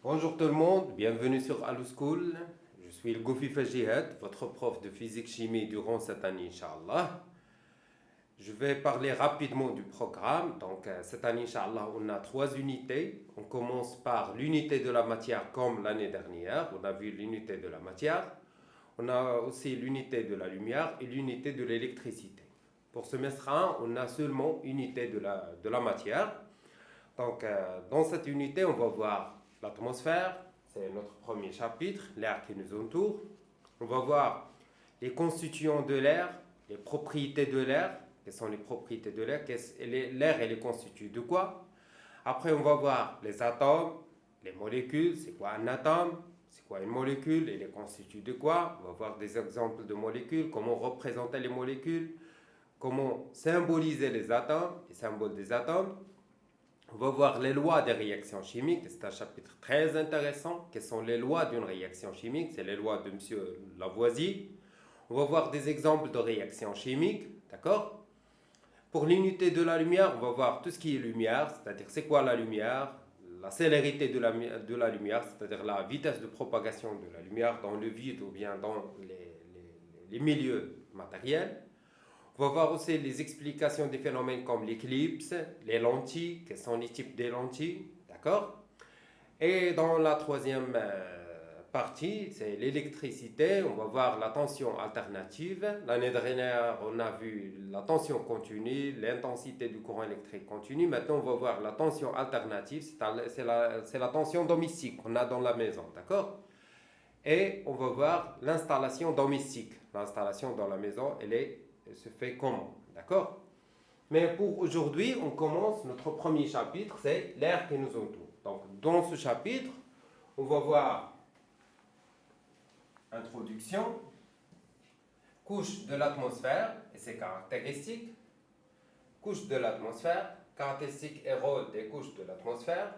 Bonjour tout le monde, bienvenue sur Alou School. Je suis le Goufi Fajihat, votre prof de physique-chimie durant cette année, Inch'Allah. Je vais parler rapidement du programme. Donc, cette année, Inch'Allah, on a 3 unités. On commence par l'unité de la matière comme l'année dernière. On a vu l'unité de la matière. On a aussi l'unité de la lumière et l'unité de l'électricité. Pour semestre 1, on a seulement unité de la matière. Donc, dans cette unité, on va voir l'atmosphère, c'est notre premier chapitre, l'air qui nous entoure. On va voir les constituants de l'air, les propriétés de l'air. Quelles sont les propriétés de l'air? L'air, elle est constitué de quoi? Après, on va voir les atomes, les molécules. C'est quoi un atome? C'est quoi une molécule? Elle est constituée de quoi? On va voir des exemples de molécules, comment représenter les molécules, comment symboliser les atomes, les symboles des atomes. On va voir les lois des réactions chimiques. C'est un chapitre très intéressant. Quelles sont les lois d'une réaction chimique? C'est les lois de M. Lavoisier. On va voir des exemples de réactions chimiques. D'accord? Pour l'unité de la lumière, on va voir tout ce qui est lumière, c'est-à-dire c'est quoi la lumière, la célérité de la lumière, c'est-à-dire la vitesse de propagation de la lumière dans le vide ou bien dans les milieux matériels. On va voir aussi les explications des phénomènes comme l'éclipse, les lentilles, quels sont les types des lentilles, d'accord? Et dans la troisième partie, c'est l'électricité. On va voir la tension alternative. L'année dernière, on a vu la tension continue, l'intensité du courant électrique continu. Maintenant, on va voir la tension alternative, c'est la tension domestique qu'on a dans la maison, d'accord? Et on va voir l'installation domestique. L'installation dans la maison, elle se fait comment, d'accord? Mais pour aujourd'hui, on commence notre premier chapitre, c'est l'air qui nous entoure. Donc, dans ce chapitre, on va voir introduction, couche de l'atmosphère et ses caractéristiques, couche de l'atmosphère, caractéristiques et rôle des couches de l'atmosphère,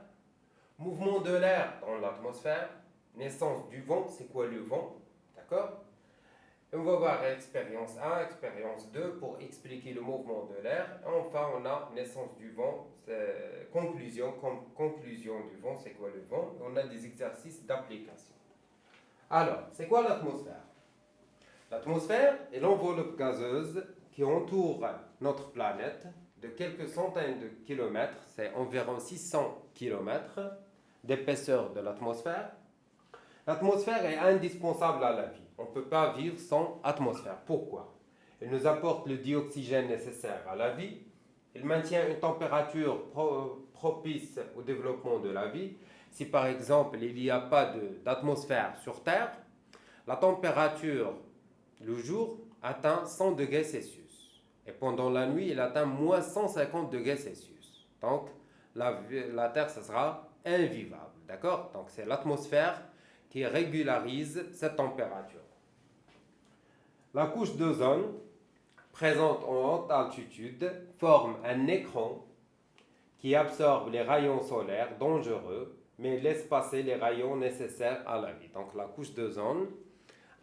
mouvement de l'air dans l'atmosphère, naissance du vent, c'est quoi le vent, d'accord? Et on va voir expérience 1, expérience 2 pour expliquer le mouvement de l'air. Enfin, on a naissance du vent, conclusion, conclusion du vent, c'est quoi le vent? On a des exercices d'application. Alors, c'est quoi l'atmosphère? L'atmosphère est l'enveloppe gazeuse qui entoure notre planète de quelques centaines de kilomètres, c'est environ 600 kilomètres d'épaisseur de l'atmosphère. L'atmosphère est indispensable à la vie. On ne peut pas vivre sans atmosphère. Pourquoi? Elle nous apporte le dioxygène nécessaire à la vie. Elle maintient une température propice au développement de la vie. Si par exemple il n'y a pas d'atmosphère sur Terre, la température le jour atteint 100 degrés Celsius. Et pendant la nuit, il atteint moins 150 degrés Celsius. Donc la Terre, ça sera invivable. D'accord? Donc c'est l'atmosphère qui régularise cette température. La couche d'ozone, présente en haute altitude, forme un écran qui absorbe les rayons solaires dangereux, mais laisse passer les rayons nécessaires à la vie. Donc la couche d'ozone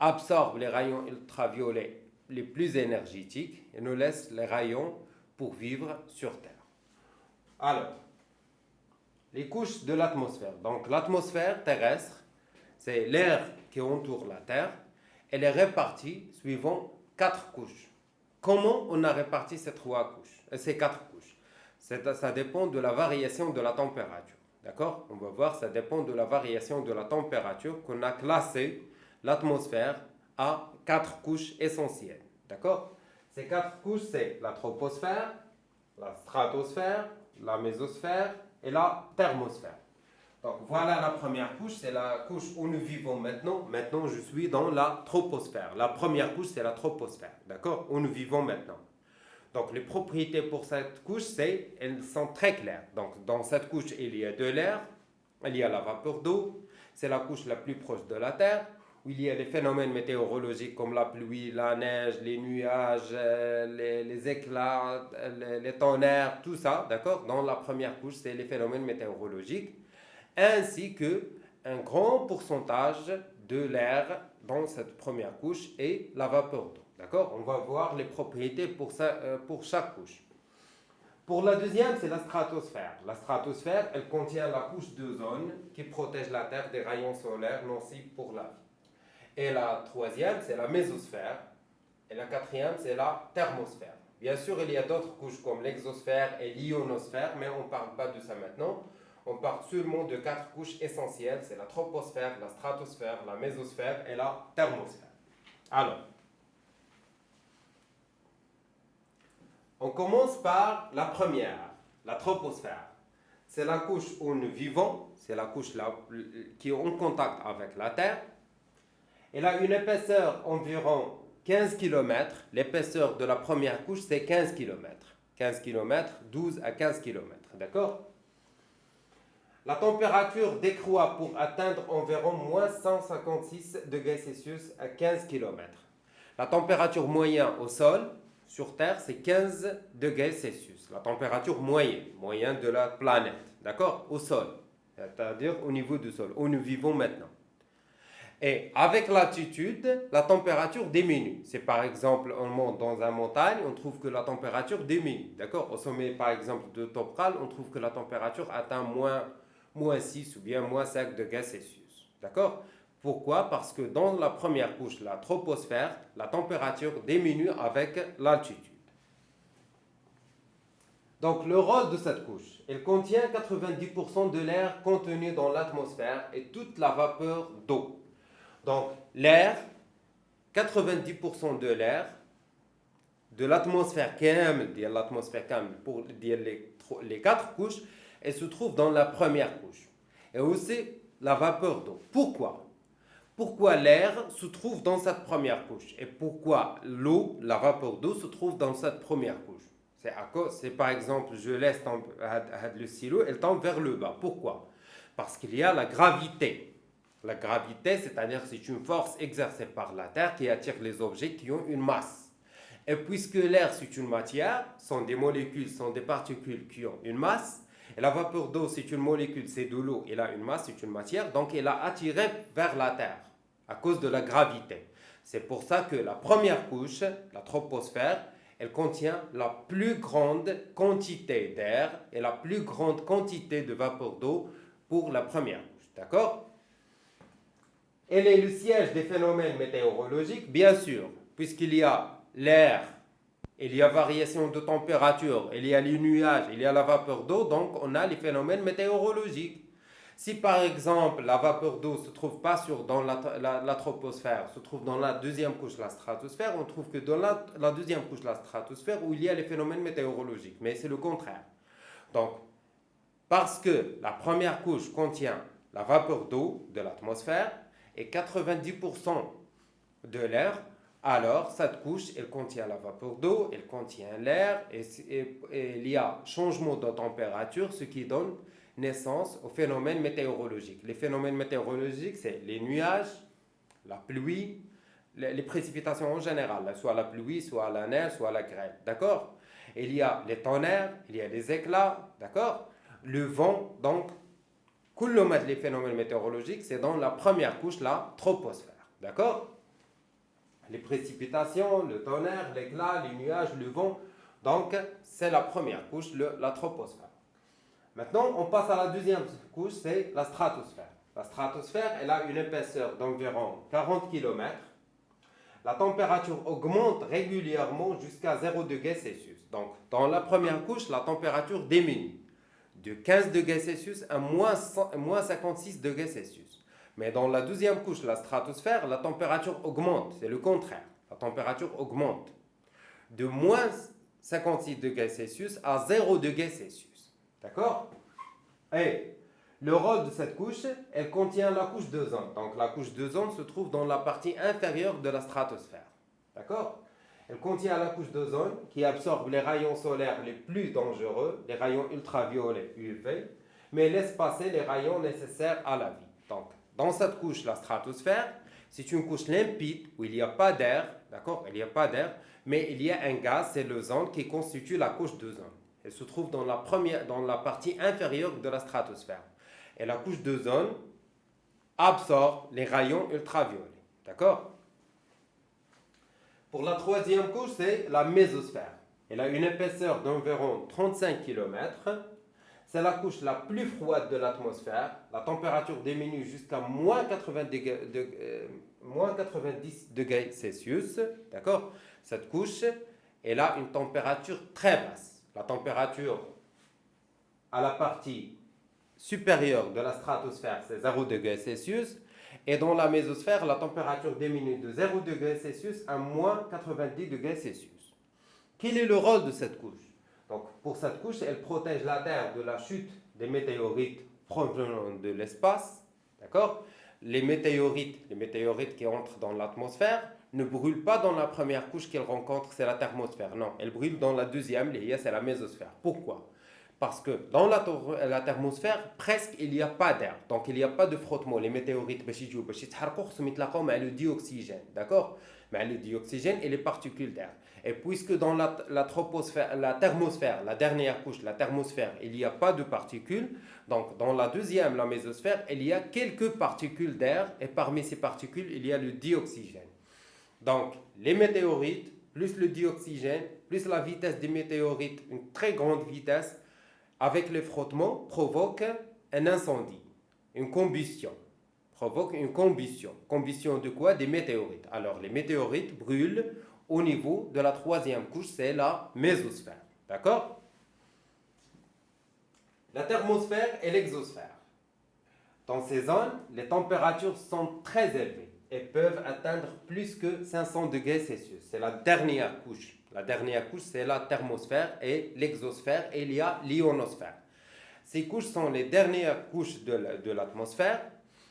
absorbe les rayons ultraviolets les plus énergétiques et nous laisse les rayons pour vivre sur Terre. Alors, les couches de l'atmosphère. Donc l'atmosphère terrestre, c'est l'air qui entoure la Terre. Elle est répartie suivant 4 couches. Comment on a réparti ces 4 couches? Ça dépend de la variation de la température. D'accord? On va voir, ça dépend de la variation de la température qu'on a classé l'atmosphère à 4 couches essentielles. D'accord? Ces 4 couches, c'est la troposphère, la stratosphère, la mésosphère et la thermosphère. Donc voilà la première couche, c'est la couche où nous vivons maintenant. Maintenant, je suis dans la troposphère. La première couche, c'est la troposphère, d'accord? Où nous vivons maintenant. Donc les propriétés pour cette couche, elles sont très claires. Donc dans cette couche, il y a de l'air, il y a la vapeur d'eau. C'est la couche la plus proche de la Terre, où il y a les phénomènes météorologiques comme la pluie, la neige, les nuages, les éclats, les tonnerres, tout ça, d'accord? Dans la première couche, c'est les phénomènes météorologiques, ainsi que un grand pourcentage de l'air dans cette première couche et la vapeur d'eau. D'accord? On va voir les propriétés pour chaque couche. Pour la deuxième, c'est la stratosphère. La stratosphère, elle contient la couche d'ozone qui protège la Terre des rayons solaires nocifs pour la vie. Et la troisième, c'est la mésosphère. Et la quatrième, c'est la thermosphère. Bien sûr, il y a d'autres couches comme l'exosphère et l'ionosphère, mais on ne parle pas de ça maintenant. On parle seulement de 4 couches essentielles. C'est la troposphère, la stratosphère, la mésosphère et la thermosphère. Alors, on commence par la première, la troposphère. C'est la couche où nous vivons, c'est la couche qui est en contact avec la Terre. Elle a une épaisseur environ 15 km. L'épaisseur de la première couche, c'est 15 km. 15 km, 12 à 15 km, d'accord? La température décroît pour atteindre environ moins 156 degrés Celsius à 15 km. La température moyenne au sol, sur Terre, c'est 15 degrés Celsius. La température moyenne de la planète, d'accord? Au sol, c'est-à-dire au niveau du sol, où nous vivons maintenant. Et avec l'altitude, la température diminue. C'est par exemple, on monte dans une montagne, on trouve que la température diminue, d'accord? Au sommet, par exemple, de Topral, on trouve que la température atteint moins 6 ou bien moins 5 degrés Celsius, d'accord? Pourquoi? Parce que dans la première couche, la troposphère, la température diminue avec l'altitude. Donc le rôle de cette couche, elle contient 90% de l'air contenu dans l'atmosphère et toute la vapeur d'eau. Donc l'air, 90% de l'air, de l'atmosphère pour dire les 4 couches, elle se trouve dans la première couche. Et aussi la vapeur d'eau. Pourquoi? Pourquoi l'air se trouve dans cette première couche? Et pourquoi l'eau, la vapeur d'eau, se trouve dans cette première couche? C'est par exemple, je laisse le stylo, elle tombe vers le bas. Pourquoi? Parce qu'il y a la gravité. La gravité, c'est-à-dire c'est une force exercée par la Terre qui attire les objets qui ont une masse. Et puisque l'air, c'est une matière, sont des molécules, sont des particules qui ont une masse, et la vapeur d'eau, c'est une molécule, c'est de l'eau, elle a une masse, c'est une matière, donc elle a attiré vers la Terre à cause de la gravité. C'est pour ça que la première couche, la troposphère, elle contient la plus grande quantité d'air et la plus grande quantité de vapeur d'eau pour la première couche. D'accord? Elle est le siège des phénomènes météorologiques, bien sûr, puisqu'il y a l'air, il y a variation de température, il y a les nuages, il y a la vapeur d'eau, donc on a les phénomènes météorologiques. Si par exemple la vapeur d'eau ne se trouve pas dans la troposphère, se trouve dans la deuxième couche, la stratosphère, on trouve que dans la deuxième couche, la stratosphère, où il y a les phénomènes météorologiques. Mais c'est le contraire. Donc, parce que la première couche contient la vapeur d'eau de l'atmosphère et 90% de l'air, alors cette couche, elle contient la vapeur d'eau, elle contient l'air et il y a changement de température, ce qui donne naissance aux phénomènes météorologiques. Les phénomènes météorologiques, c'est les nuages, la pluie, les précipitations en général, soit la pluie, soit la neige, soit la grêle, d'accord? Il y a les tonnerres, il y a les éclats, d'accord? Le vent, donc, les phénomènes météorologiques, c'est dans la première couche, la troposphère, d'accord? Les précipitations, le tonnerre, l'éclat, les nuages, le vent, donc c'est la première couche, la troposphère. Maintenant, on passe à la deuxième couche, c'est la stratosphère. La stratosphère, elle a une épaisseur d'environ 40 km. La température augmente régulièrement jusqu'à 0 degrés Celsius. Donc, dans la première couche, la température diminue de 15 degrés Celsius à moins 56 degrés Celsius. Mais dans la deuxième couche, la stratosphère, la température augmente. C'est le contraire. La température augmente de moins 56 degrés Celsius à 0 degrés Celsius. D'accord? Et le rôle de cette couche, elle contient la couche d'ozone. Donc la couche d'ozone se trouve dans la partie inférieure de la stratosphère. D'accord? Elle contient la couche d'ozone qui absorbe les rayons solaires les plus dangereux, les rayons ultraviolets UV, mais laisse passer les rayons nécessaires à la vie. Donc, dans cette couche, la stratosphère, c'est une couche limpide où il n'y a pas d'air, d'accord? Il n'y a pas d'air, mais il y a un gaz, c'est l'ozone, qui constitue la couche d'ozone. Elle se trouve dans la partie inférieure de la stratosphère. Et la couche d'ozone absorbe les rayons ultraviolets. D'accord? Pour la troisième couche, c'est la mésosphère. Elle a une épaisseur d'environ 35 km. C'est la couche la plus froide de l'atmosphère. La température diminue jusqu'à moins 90 degrés Celsius. D'accord? Cette couche, elle a une température très basse. La température à la partie supérieure de la stratosphère, c'est 0 degrés Celsius. Et dans la mésosphère, la température diminue de 0 degrés Celsius à moins 90 degrés Celsius. Quel est le rôle de cette couche? Donc, pour cette couche, elle protège la Terre de la chute des météorites provenant de l'espace. D'accord? Les météorites qui entrent dans l'atmosphère ne brûlent pas dans la première couche qu'elles rencontrent, c'est la thermosphère. Non, elles brûlent dans la deuxième, c'est la mésosphère. Pourquoi? Parce que dans la thermosphère, presque il n'y a pas d'air. Donc il n'y a pas de frottement. Les météorites, le dioxygène. D'accord? Mais le dioxygène et les particules d'air. Et puisque dans la thermosphère, la dernière couche, la thermosphère, il n'y a pas de particules, donc dans la deuxième, la mésosphère, il y a quelques particules d'air, et parmi ces particules, il y a le dioxygène. Donc les météorites, plus le dioxygène, plus la vitesse des météorites, une très grande vitesse, avec les frottements, provoque un incendie, une combustion. Provoque une combustion. Combustion de quoi? Des météorites. Alors les météorites brûlent au niveau de la troisième couche, c'est la mésosphère. D'accord? La thermosphère et l'exosphère. Dans ces zones, les températures sont très élevées et peuvent atteindre plus que 500 degrés Celsius. C'est la dernière couche. La dernière couche, c'est la thermosphère et l'exosphère, et il y a l'ionosphère. Ces couches sont les dernières couches de l'atmosphère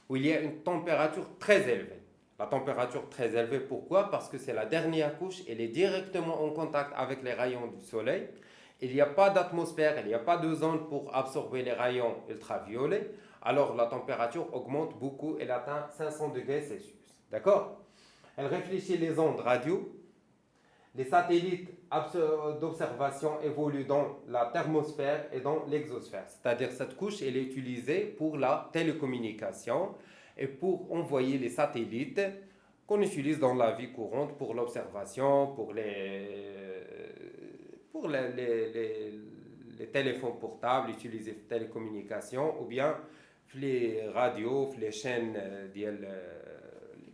où il y a une température très élevée. La température très élevée, pourquoi? Parce que c'est la dernière couche, elle est directement en contact avec les rayons du soleil. Il n'y a pas d'atmosphère, il n'y a pas de zone pour absorber les rayons ultraviolets. Alors la température augmente beaucoup, elle atteint 500 degrés Celsius. D'accord? Elle réfléchit les ondes radio. Les satellites d'observation évoluent dans la thermosphère et dans l'exosphère. C'est-à-dire cette couche, elle est utilisée pour la télécommunication et pour envoyer les satellites qu'on utilise dans la vie courante pour l'observation, pour les téléphones portables, utiliser les télécommunications, ou bien les radios, les chaînes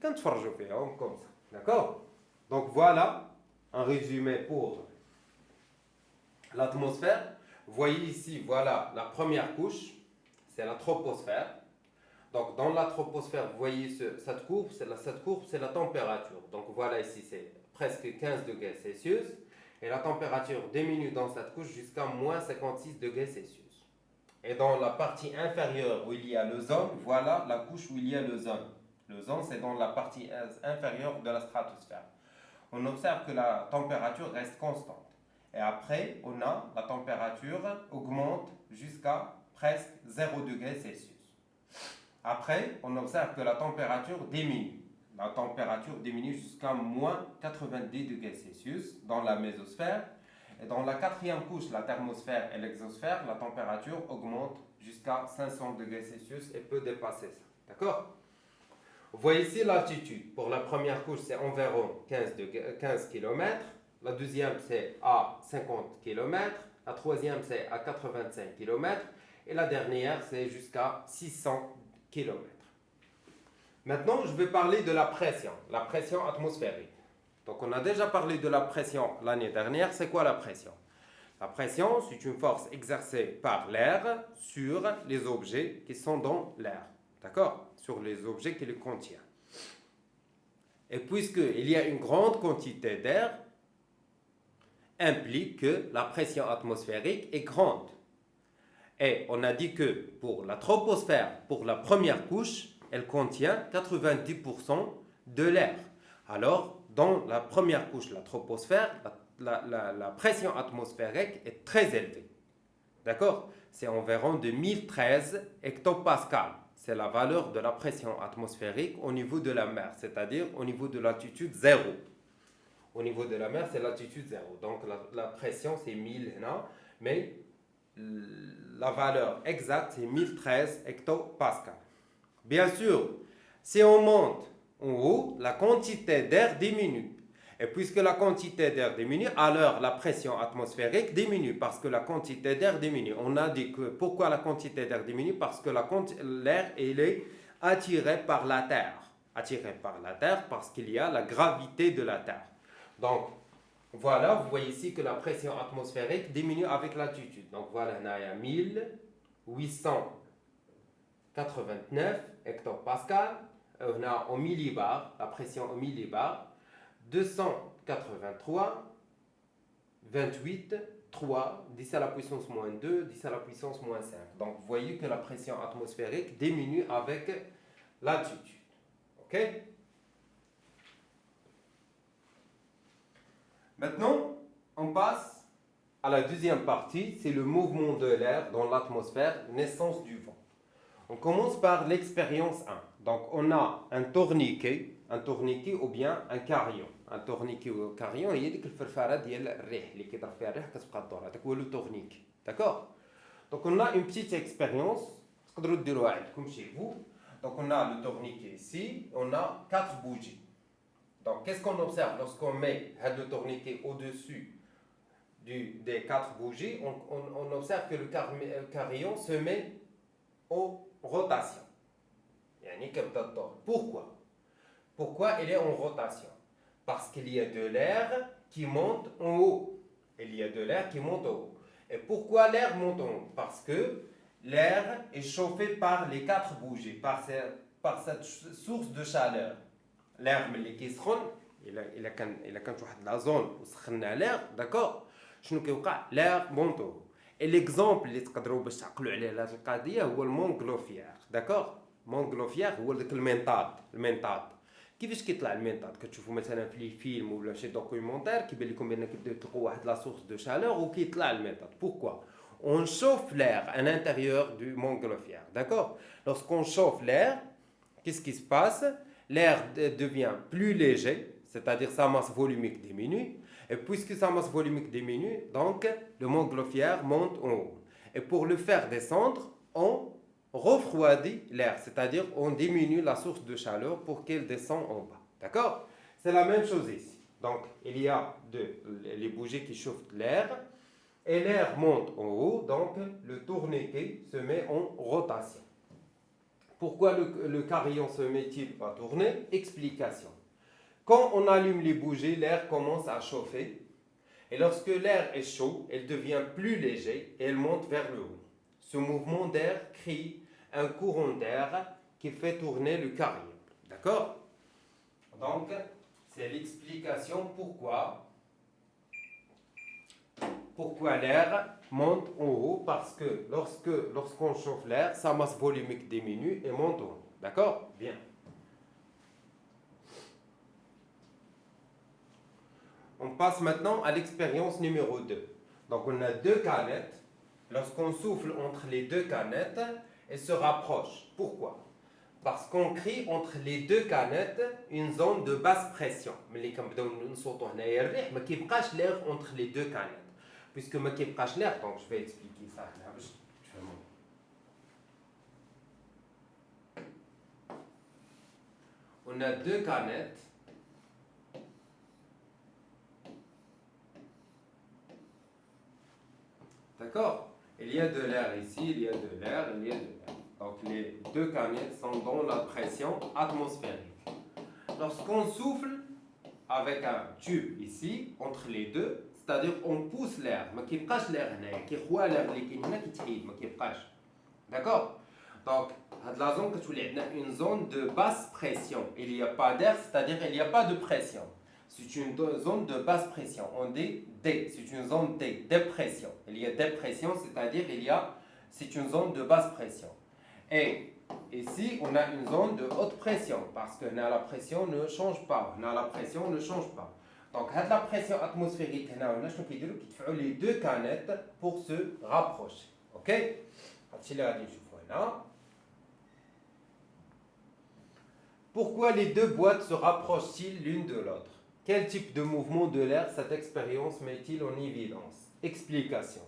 comme ça. D'accord? Donc voilà un résumé pour l'atmosphère. Vous voyez ici, voilà la première couche, c'est la troposphère. Donc dans la troposphère, vous voyez cette courbe, c'est la température. Donc voilà ici, c'est presque 15 degrés Celsius. Et la température diminue dans cette couche jusqu'à moins 56 degrés Celsius. Et dans la partie inférieure où il y a l'ozone, voilà la couche où il y a l'ozone. L'ozone, c'est dans la partie inférieure de la stratosphère. On observe que la température reste constante. Et après, la température augmente jusqu'à presque 0 degré Celsius. Après, on observe que la température diminue. La température diminue jusqu'à moins 90 degrés Celsius dans la mésosphère. Et dans la quatrième couche, la thermosphère et l'exosphère, la température augmente jusqu'à 500 degrés Celsius et peut dépasser ça. D'accord? Vous voyez ici l'altitude. Pour la première couche, c'est environ 15 km. La deuxième, c'est à 50 km. La troisième, c'est à 85 km. Et la dernière, c'est jusqu'à 600 km. Maintenant, je vais parler de la pression atmosphérique. Donc, on a déjà parlé de la pression l'année dernière. C'est quoi la pression? La pression, c'est une force exercée par l'air sur les objets qui sont dans l'air. D'accord? Sur les objets qui le contiennent. Et puisqu'il y a une grande quantité d'air, implique que la pression atmosphérique est grande. Et on a dit que pour la troposphère, pour la première couche, elle contient 90% de l'air. Alors, dans la première couche, la troposphère, la pression atmosphérique est très élevée. D'accord? C'est environ de 1013 hectopascales. C'est la valeur de la pression atmosphérique au niveau de la mer, c'est-à-dire au niveau de l'altitude 0. Au niveau de la mer, c'est l'altitude 0. Donc la pression, c'est 1000, mais la valeur exacte, c'est 1013 hectopascales. Bien sûr, si on monte en haut, la quantité d'air diminue. Et puisque la quantité d'air diminue, alors la pression atmosphérique diminue parce que la quantité d'air diminue. On a dit que pourquoi la quantité d'air diminue? Parce que l'air il est attiré par la Terre. Attiré par la Terre parce qu'il y a la gravité de la Terre. Donc, voilà, vous voyez ici que la pression atmosphérique diminue avec l'altitude. Donc, voilà, on a 1889 hectopascal. On a en millibar, la pression en millibar. 283, 28, 3, 10 à la puissance moins 2, 10 à la puissance moins 5. Donc, vous voyez que la pression atmosphérique diminue avec l'altitude. OK? Maintenant, on passe à la deuxième partie, c'est le mouvement de l'air dans l'atmosphère, naissance du vent. On commence par l'expérience 1. Donc, on a un tourniquet ou bien un carillon. Un tourniquet ou un carillon, il y a des الفرفاره ديال الريح اللي كيضرب فيها الريح كتبقى تدور. هذاك هو لو tourniquet. D'accord? Donc, on a une petite expérience. تقدروا ديروها عندكم chez vous. Donc, on a le tourniquet ici. On a 4 bougies. Donc, qu'est-ce qu'on observe lorsqu'on met le tourniquet au-dessus des 4 bougies? On observe que le carillon se met en rotation. Pourquoi? Pourquoi il est en rotation? Parce qu'il y a de l'air qui monte en haut. Il y a de l'air qui monte en haut. Et pourquoi l'air monte en haut? Parce que l'air est chauffé par les 4 bougies, par cette source de chaleur. L'air ملي كيسخن الا كانت واحد لا زون وسخنا l'air, d'accord, شنو كيوقع؟ l'air monte en haut. Et l'exemple اللي تقدروا باش تعقلوا عليه هذه القضيه هو المونغلوفيير, d'accord. مونغلوفيير هو داك المنطاد. كيفاش كيطلع المنطاد؟ كتشوفوا مثلا في لي فيلم ولا شي دوكيومونتير كيبان لكم بان كيبداو يطلقوا واحد لا سورس دو شالور وكيطلع المنطاد. Pourquoi? On chauffe l'air à l'intérieur du montgolfière, d'accord. Lorsqu'on chauffe l'air, qu'est-ce qui se passe? L'air devient plus léger, c'est-à-dire sa masse volumique diminue. Et puisque sa masse volumique diminue, donc le montgolfière monte en haut. Et pour le faire descendre, on refroidit l'air, c'est-à-dire on diminue la source de chaleur pour qu'elle descende en bas. D'accord? C'est la même chose ici. Donc, il y a les bougies qui chauffent l'air et l'air monte en haut, donc le tourniquet se met en rotation. Pourquoi le carillon se met-il à tourner? Explication. Quand on allume les bougies, l'air commence à chauffer. Et lorsque l'air est chaud, elle devient plus léger et elle monte vers le haut. Ce mouvement d'air crée un courant d'air qui fait tourner le carillon. D'accord? Donc, c'est l'explication pourquoi l'air monte en haut, parce que lorsqu'on chauffe l'air, sa masse volumique diminue et monte en haut. D'accord? Bien. On passe maintenant à l'expérience numéro 2. Donc, on a 2 canettes. Lorsqu'on souffle entre les 2 canettes, elles se rapprochent. Pourquoi? Parce qu'on crée entre les 2 canettes une zone de basse pression. Mais comme nous ما كيبقاش l'air entre les 2 canettes. Puisque ما كيبقاش l'air, donc je vais expliquer ça. On a 2 canettes. D'accord? Il y a de l'air ici, il y a de l'air, il y a de l'air. Donc les 2 canettes sont dans la pression atmosphérique. Lorsqu'on souffle avec un tube ici, entre les deux, c'est-à-dire on pousse l'air, ما كيبقاش l'air هنايا, كيخوى l'air اللي كاين هنا كيتحيد, ما كيبقاش. D'accord? Donc, la zone كتولي عندنا une zone de basse pression. Il n'y a pas d'air, c'est-à-dire il n'y a pas de pression. C'est une zone de basse pression. On dit D, c'est une zone D, dépression. Il y a dépression, c'est-à-dire c'est une zone de basse pression. Et ici, on a une zone de haute pression, parce que la pression ne change pas. La pression ne change pas. Donc, la pression atmosphérique, les 2 canettes pour se rapprocher. Ok? Pourquoi les 2 boîtes se rapprochent-ils l'une de l'autre? Quel type de mouvement de l'air cette expérience met-il en évidence? Explication.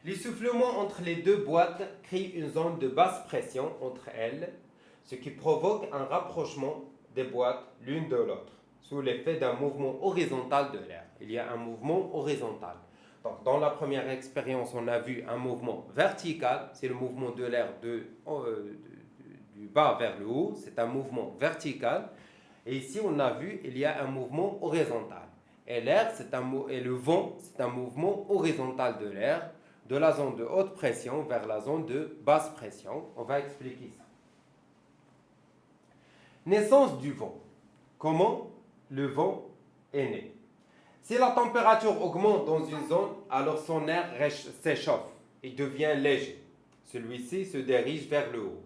L'essoufflement entre les 2 boîtes crée une zone de basse pression entre elles, ce qui provoque un rapprochement des boîtes l'une de l'autre. sous l'effet d'un mouvement horizontal de l'air. Il y a un mouvement horizontal. Donc, dans la première expérience, on a vu un mouvement vertical, c'est le mouvement de l'air du bas vers le haut, c'est un mouvement vertical. Et ici, on a vu, il y a un mouvement horizontal. Et l'air, et le vent, c'est un mouvement horizontal de l'air, de la zone de haute pression vers la zone de basse pression. On va expliquer ça. Naissance du vent. Comment le vent est né? Si la température augmente dans une zone, alors son air s'échauffe et devient léger. Celui-ci se dirige vers le haut.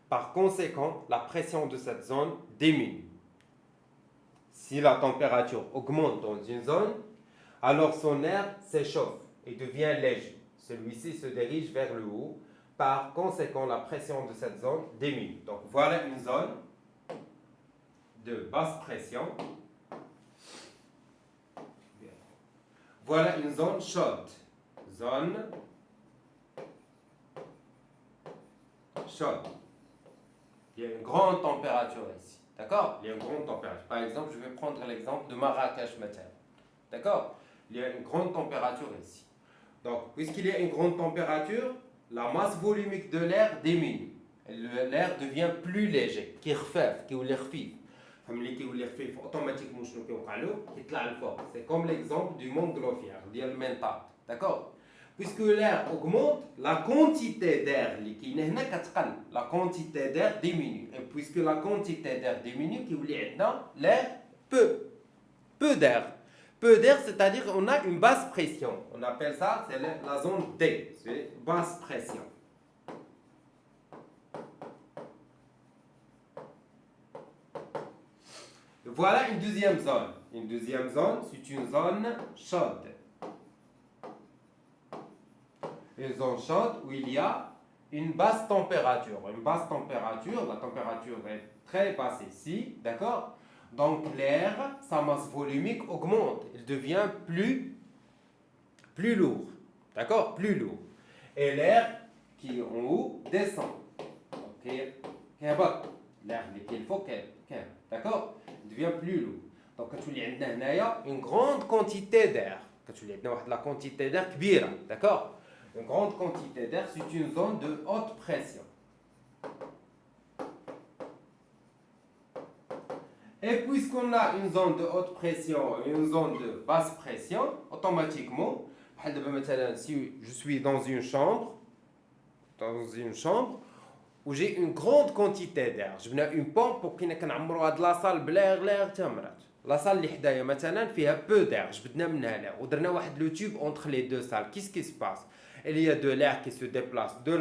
Par conséquent, la pression de cette zone diminue. Si la température augmente dans une zone, alors son air s'échauffe et devient léger. Celui-ci se dirige vers le haut. Par conséquent, la pression de cette zone diminue. Donc voilà une zone de basse pression. Voilà une zone chaude. Zone chaude. Il y a une grande température ici. D'accord? Il y a une grande température. Par exemple, je vais prendre l'exemple de Marrakech maintenant. D'accord? Il y a une grande température ici. Donc, puisqu'il y a une grande température, la masse volumique de l'air diminue. L'air devient plus léger. Automatiquement, c'est comme l'exemple du montgolfière, le mental. D'accord? Puisque l'air augmente, la quantité d'air diminue. Et puisque la quantité d'air diminue, l'air peu d'air. Peu d'air, c'est-à-dire qu'on a une basse pression. On appelle ça, c'est la zone D, c'est basse pression. Voilà une deuxième zone. Une deuxième zone, c'est une zone chaude. Une zone chaude où il y a une basse température. Une basse température, la température est très basse ici, d'accord? Donc l'air, sa masse volumique augmente. Il devient plus lourd, d'accord? Plus lourd. Et l'air qui est en haut descend. L'air qu'il faut, d'accord? Il devient plus lourd. Donc, quand tu as une grande quantité d'air, quand tu as la quantité d'air kbira, d'accord? Une grande quantité d'air, c'est une zone de haute pression. Et puisqu'on a une zone de haute pression et une zone de basse pression, automatiquement, si je suis dans une chambre où j'ai une grande quantité d'air, je mets une pompe pour qu'il y ait la salle l'air تمرت. La salle اللي حدايا مثلا فيها peu d'air, جبدنا منها l'air ودرنا واحد le tube entre les deux salles. Qu'est-ce qui se passe? Il y a de l'air qui se déplace de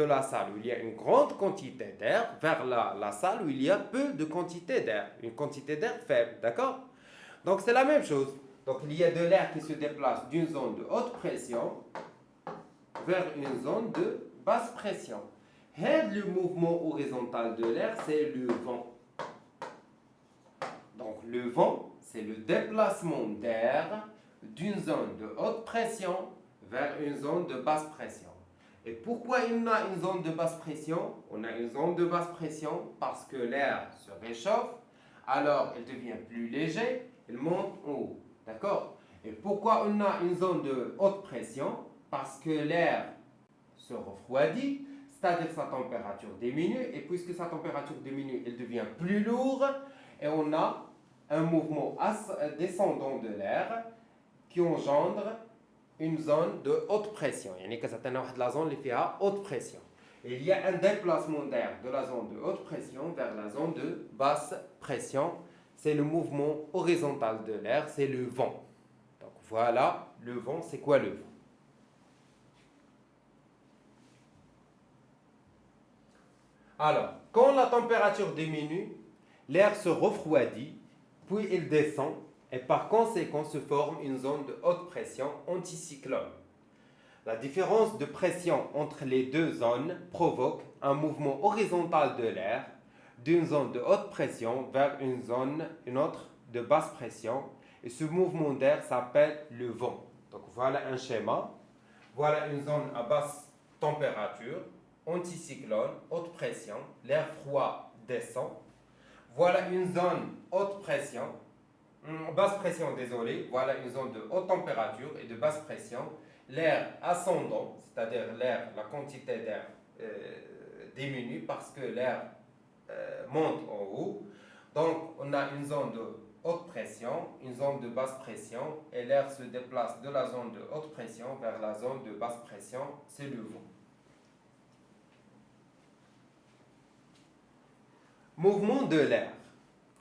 la salle où il y a une grande quantité d'air vers la salle où il y a peu de quantité d'air, une quantité d'air faible, d'accord? Donc c'est la même chose. Donc il y a de l'air qui se déplace d'une zone de haute pression vers une zone de basse pression. Et le mouvement horizontal de l'air, c'est le vent. Donc le vent, c'est le déplacement d'air d'une zone de haute pression vers une zone de basse pression. Et pourquoi on a une zone de basse pression? On a une zone de basse pression parce que l'air se réchauffe, alors il devient plus léger, il monte en haut. D'accord? Et pourquoi on a une zone de haute pression? Parce que l'air se refroidit, c'est-à-dire sa température diminue, et puisque sa température diminue, il devient plus lourd, et on a un mouvement descendant de l'air qui engendre une zone de haute pression. يعني كتعطينا واحد la zone اللي فيها haute pression. Et il y a un déplacement d'air de la zone de haute pression vers la zone de basse pression. C'est le mouvement horizontal de l'air, c'est le vent. Donc voilà, le vent, c'est quoi le vent? Alors, quand la température diminue, l'air se refroidit, puis il descend, et par conséquent se forme une zone de haute pression anticyclone. La différence de pression entre les deux zones provoque un mouvement horizontal de l'air d'une zone de haute pression vers une autre de basse pression, et ce mouvement d'air s'appelle le vent. Donc voilà un schéma. Voilà une zone à basse température, anticyclone, haute pression, l'air froid descend. Voilà une zone haute pression, Basse pression, désolé, voilà une zone de haute température et de basse pression. L'air ascendant, c'est-à-dire l'air, la quantité d'air diminue parce que l'air monte en haut. Donc, on a une zone de haute pression, une zone de basse pression, et l'air se déplace de la zone de haute pression vers la zone de basse pression, c'est le vent. Mouvement de l'air.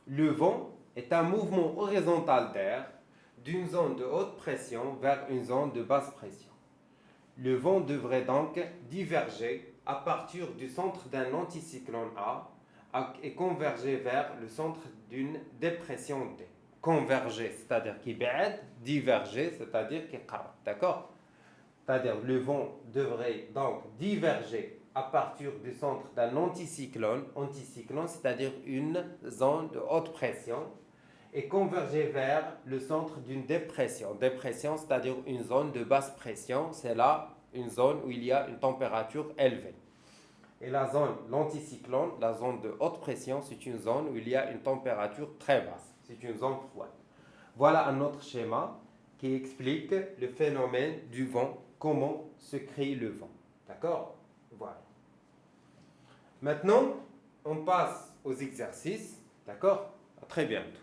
Le vent est un mouvement horizontal d'air d'une zone de haute pression vers une zone de basse pression. Le vent devrait donc diverger à partir du centre d'un anticyclone A et converger vers le centre d'une dépression D. Converger, c'est-à-dire qu'il ba'ad, diverger, c'est-à-dire qu'il qarab. D'accord? C'est-à-dire le vent devrait donc diverger à partir du centre d'un anticyclone, c'est-à-dire une zone de haute pression, et converger vers le centre d'une dépression. Dépression, c'est-à-dire une zone de basse pression, c'est là une zone où il y a une température élevée. Et la zone, l'anticyclone, la zone de haute pression, c'est une zone où il y a une température très basse. C'est une zone froide. Voilà un autre schéma qui explique le phénomène du vent, comment se crée le vent. D'accord? Voilà. Maintenant, on passe aux exercices. D'accord? À très bientôt.